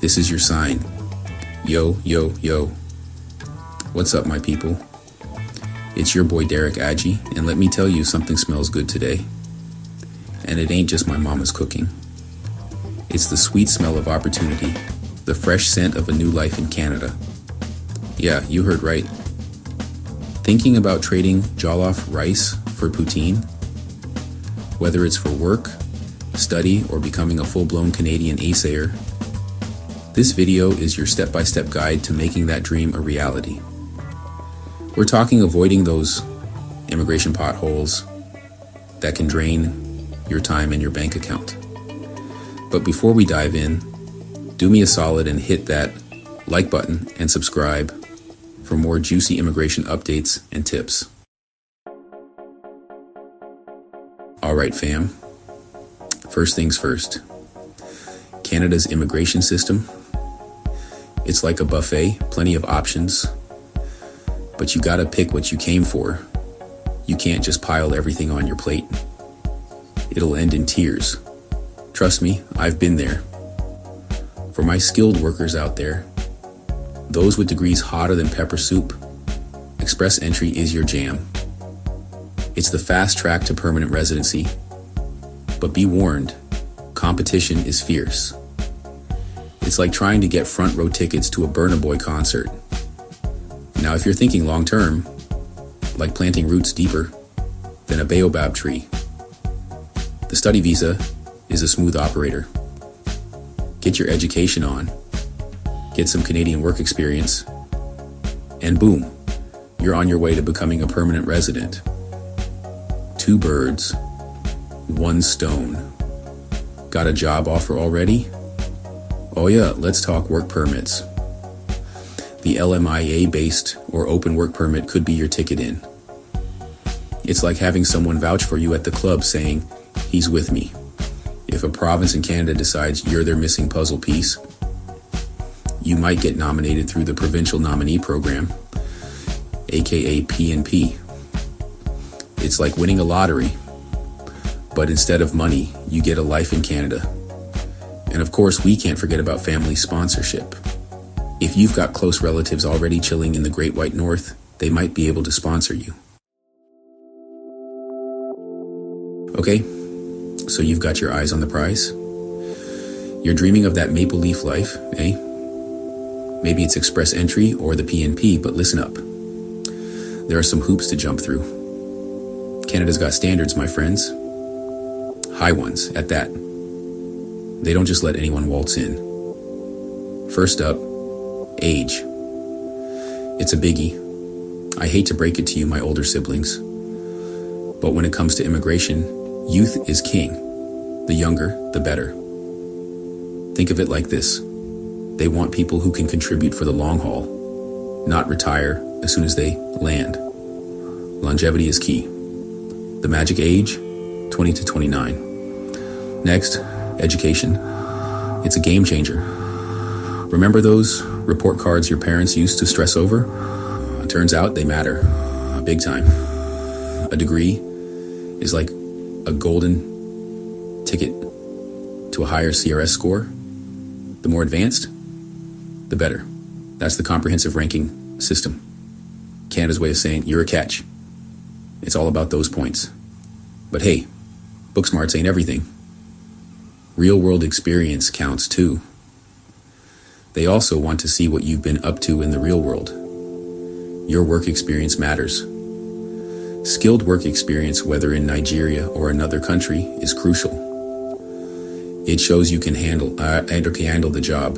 This is your sign. Yo, yo, yo. What's up, my people? It's your boy Derek Adji, and let me tell you, something smells good today. And it ain't just my mama's cooking. It's the sweet smell of opportunity, the fresh scent of a new life in Canada. Yeah, you heard right. Thinking about trading jollof rice for poutine? Whether it's for work, study, or becoming a full-blown Canadian assayer, this video is your step-by-step guide to making that dream a reality. We're talking avoiding those immigration potholes that can drain your time and your bank account. But before we dive in, do me a solid and hit that like button and subscribe for more juicy immigration updates and tips. All right, fam. First things first. Canada's immigration system, it's like a buffet, plenty of options, but you gotta pick what you came for. You can't just pile everything on your plate. It'll end in tears. Trust me, I've been there. For my skilled workers out there, those with degrees hotter than pepper soup, Express Entry is your jam. It's the fast track to permanent residency. But be warned, competition is fierce. It's like trying to get front row tickets to a Burna Boy concert. Now, if you're thinking long term, like planting roots deeper than a baobab tree, the study visa is a smooth operator. Get your education on, get some Canadian work experience, and boom, you're on your way to becoming a permanent resident. Two birds, one stone. Got a job offer already? Oh yeah, let's talk work permits. The LMIA-based or open work permit could be your ticket in. It's like having someone vouch for you at the club saying, he's with me. If a province in Canada decides you're their missing puzzle piece, you might get nominated through the Provincial Nominee Program, aka PNP. It's like winning a lottery, but instead of money, you get a life in Canada. And of course, we can't forget about family sponsorship. If you've got close relatives already chilling in the Great White North, they might be able to sponsor you. Okay, so you've got your eyes on the prize. You're dreaming of that maple leaf life, eh? Maybe it's Express Entry or the PNP, but listen up. There are some hoops to jump through. Canada's got standards, my friends. High ones, at that. They don't just let anyone waltz in. First up, age. It's a biggie. I hate to break it to you, my older siblings, but when it comes to immigration, youth is king. The younger, the better. Think of it like this. They want people who can contribute for the long haul, not retire as soon as they land. Longevity is key. The magic age, 20 to 29. Next, education. It's a game changer. Remember those report cards your parents used to stress over? Turns out they matter, big time. A degree is like a golden ticket to a higher CRS score. The more advanced, the better. That's the comprehensive ranking system. Canada's way of saying you're a catch. It's all about those points. But hey, book smarts ain't everything. Real world experience counts too. They also want to see what you've been up to in the real world. Your work experience matters. Skilled work experience, whether in Nigeria or another country, is crucial. It shows you can handle the job.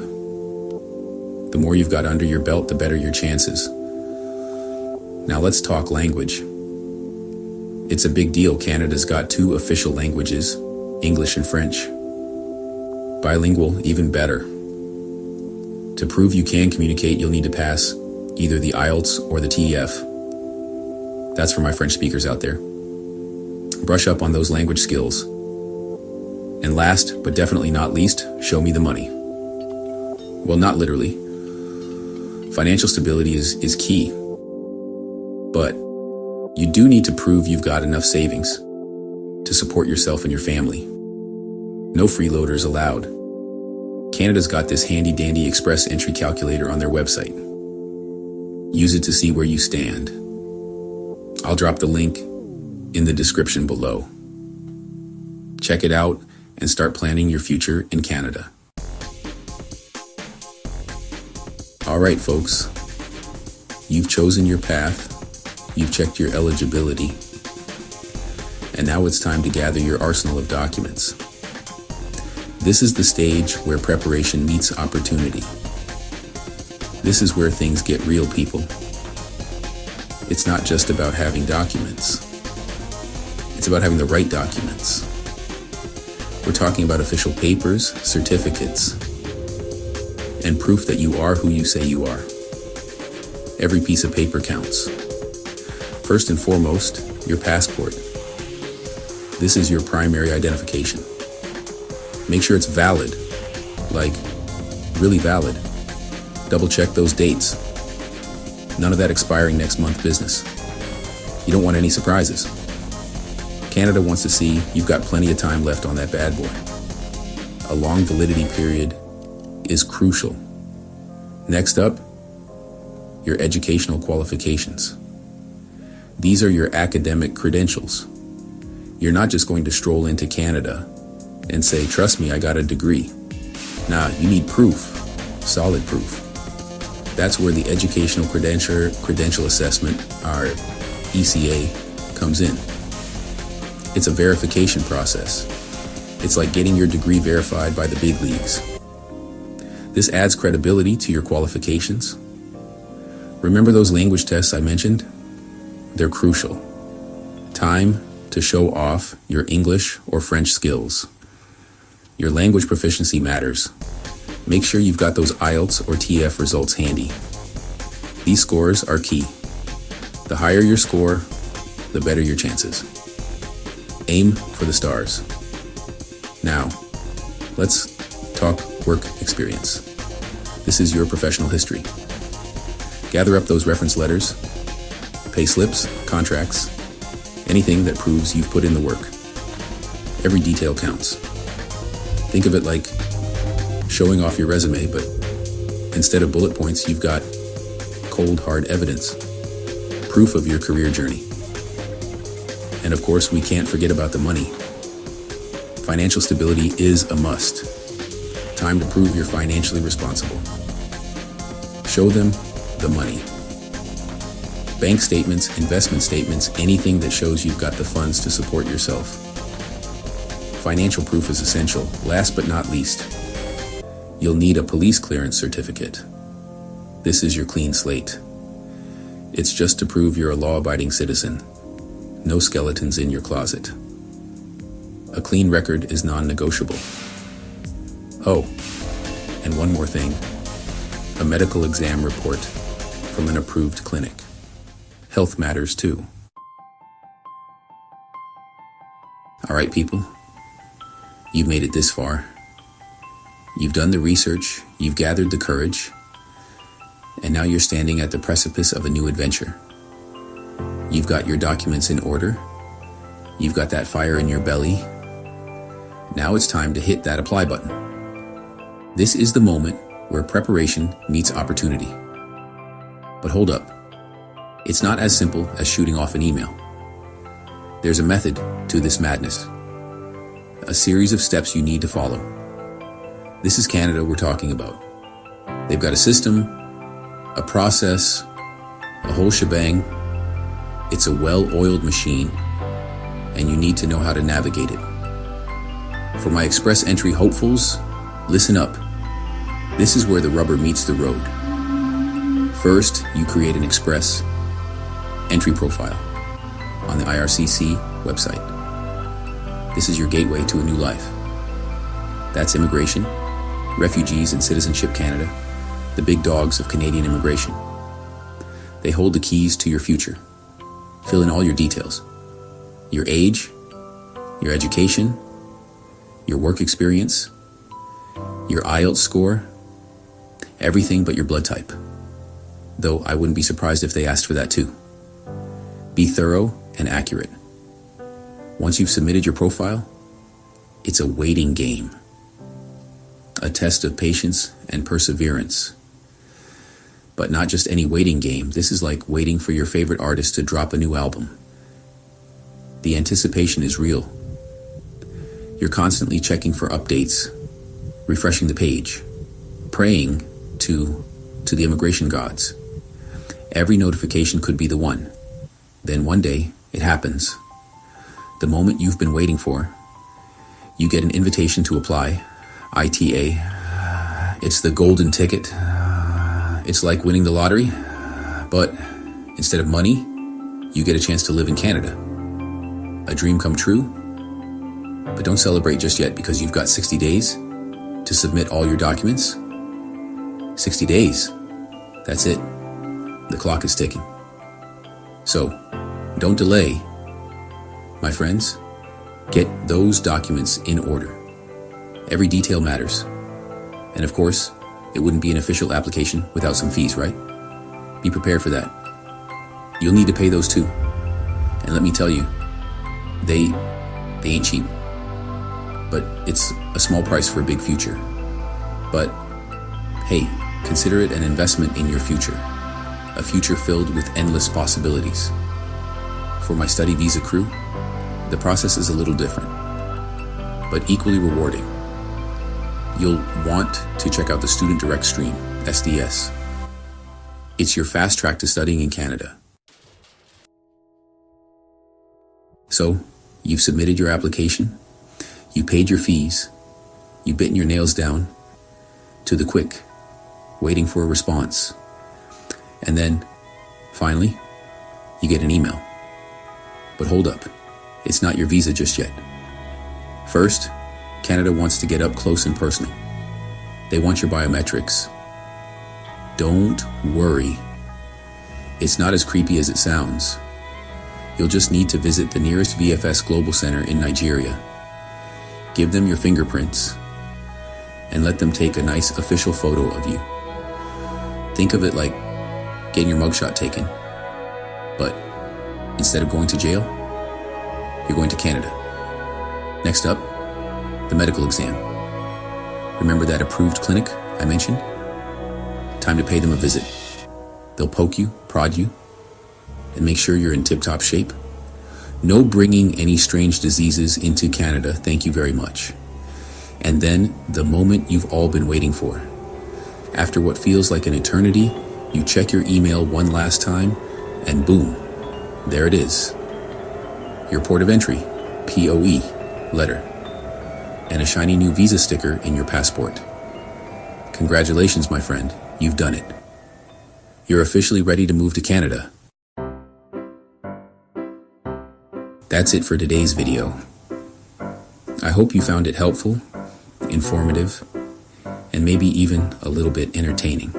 The more you've got under your belt, the better your chances. Now let's talk language. It's a big deal. Canada's got 2 official languages, English and French. Bilingual, even better. To prove you can communicate, you'll need to pass either the IELTS or the TEF. That's for my French speakers out there. Brush up on those language skills. And last, but definitely not least, show me the money. Well, not literally. Financial stability is key. But you do need to prove you've got enough savings to support yourself and your family. No freeloaders allowed. Canada's got this handy-dandy express entry calculator on their website. Use it to see where you stand. I'll drop the link in the description below. Check it out and start planning your future in Canada. All right, folks. You've chosen your path. You've checked your eligibility. And now it's time to gather your arsenal of documents. This is the stage where preparation meets opportunity. This is where things get real, people. It's not just about having documents. It's about having the right documents. We're talking about official papers, certificates, and proof that you are who you say you are. Every piece of paper counts. First and foremost, your passport. This is your primary identification. Make sure it's valid, like really valid. Double check those dates. None of that expiring next month business. You don't want any surprises. Canada wants to see you've got plenty of time left on that bad boy. A long validity period is crucial. Next up, your educational qualifications. These are your academic credentials. You're not just going to stroll into Canada and say, trust me, I got a degree. Nah, you need proof, solid proof. That's where the Educational Credential Assessment, our ECA, comes in. It's a verification process. It's like getting your degree verified by the big leagues. This adds credibility to your qualifications. Remember those language tests I mentioned? They're crucial. Time to show off your English or French skills. Your language proficiency matters. Make sure you've got those IELTS or TF results handy. These scores are key. The higher your score, the better your chances. Aim for the stars. Now, let's talk work experience. This is your professional history. Gather up those reference letters, pay slips, contracts, anything that proves you've put in the work. Every detail counts. Think of it like showing off your resume, but instead of bullet points, you've got cold, hard evidence, proof of your career journey. And of course, we can't forget about the money. Financial stability is a must. Time to prove you're financially responsible. Show them the money. Bank statements, investment statements, anything that shows you've got the funds to support yourself. Financial proof is essential. Last but not least, you'll need a police clearance certificate. This is your clean slate. It's just to prove you're a law-abiding citizen. No skeletons in your closet. A clean record is non-negotiable. Oh, and one more thing. A medical exam report from an approved clinic. Health matters too. All right, people. You've made it this far. You've done the research, you've gathered the courage, and now you're standing at the precipice of a new adventure. You've got your documents in order. You've got that fire in your belly. Now it's time to hit that apply button. This is the moment where preparation meets opportunity. But hold up. It's not as simple as shooting off an email. There's a method to this madness. A series of steps you need to follow. This is Canada we're talking about. They've got a system, a process, a whole shebang. It's a well-oiled machine, and you need to know how to navigate it. For my express entry hopefuls, listen up. This is where the rubber meets the road. First, you create an express entry profile on the IRCC website. This is your gateway to a new life. That's Immigration, Refugees and Citizenship Canada, the big dogs of Canadian immigration. They hold the keys to your future. Fill in all your details. Your age, your education, your work experience, your IELTS score, everything but your blood type. Though I wouldn't be surprised if they asked for that too. Be thorough and accurate. Once you've submitted your profile, it's a waiting game. a test of patience and perseverance. But not just any waiting game. This is like waiting for your favorite artist to drop a new album. The anticipation is real. You're constantly checking for updates, refreshing the page, praying to the immigration gods. Every notification could be the one. Then one day, it happens. The moment you've been waiting for, you get an invitation to apply, ITA. It's the golden ticket. It's like winning the lottery, but instead of money, you get a chance to live in Canada. A dream come true, but don't celebrate just yet because you've got 60 days to submit all your documents. 60 days. That's it. The clock is ticking. So, don't delay. My friends, get those documents in order. Every detail matters. And of course, it wouldn't be an official application without some fees, right? Be prepared for that. You'll need to pay those too. And let me tell you, they ain't cheap. But it's a small price for a big future. But hey, consider it an investment in your future. A future filled with endless possibilities. For my study visa crew, the process is a little different, but equally rewarding. You'll want to check out the Student Direct Stream, SDS. It's your fast track to studying in Canada. So, you've submitted your application, you paid your fees, you bitten your nails down to the quick, waiting for a response. And then, finally, you get an email. But hold up, it's not your visa just yet. First, Canada wants to get up close and personal. They want your biometrics. Don't worry. It's not as creepy as it sounds. You'll just need to visit the nearest VFS Global Center in Nigeria. Give them your fingerprints and let them take a nice official photo of you. Think of it like getting your mugshot taken, but instead of going to jail, you're going to Canada. Next up, the medical exam. Remember that approved clinic I mentioned? Time to pay them a visit. They'll poke you, prod you, and make sure you're in tip-top shape. No bringing any strange diseases into Canada, thank you very much. And then the moment you've all been waiting for. After what feels like an eternity, you check your email one last time, and boom, there it is. Your port of entry, POE, letter, and a shiny new visa sticker in your passport. Congratulations, my friend, you've done it. You're officially ready to move to Canada. That's it for today's video. I hope you found it helpful, informative, and maybe even a little bit entertaining.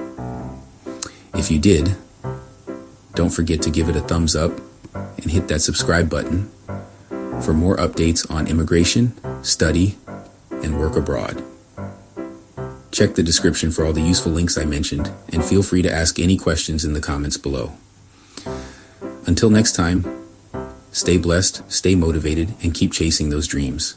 If you did, don't forget to give it a thumbs up and hit that subscribe button for more updates on immigration, study, and work abroad. Check the description for all the useful links I mentioned, and feel free to ask any questions in the comments below. Until next time, stay blessed, stay motivated, and keep chasing those dreams.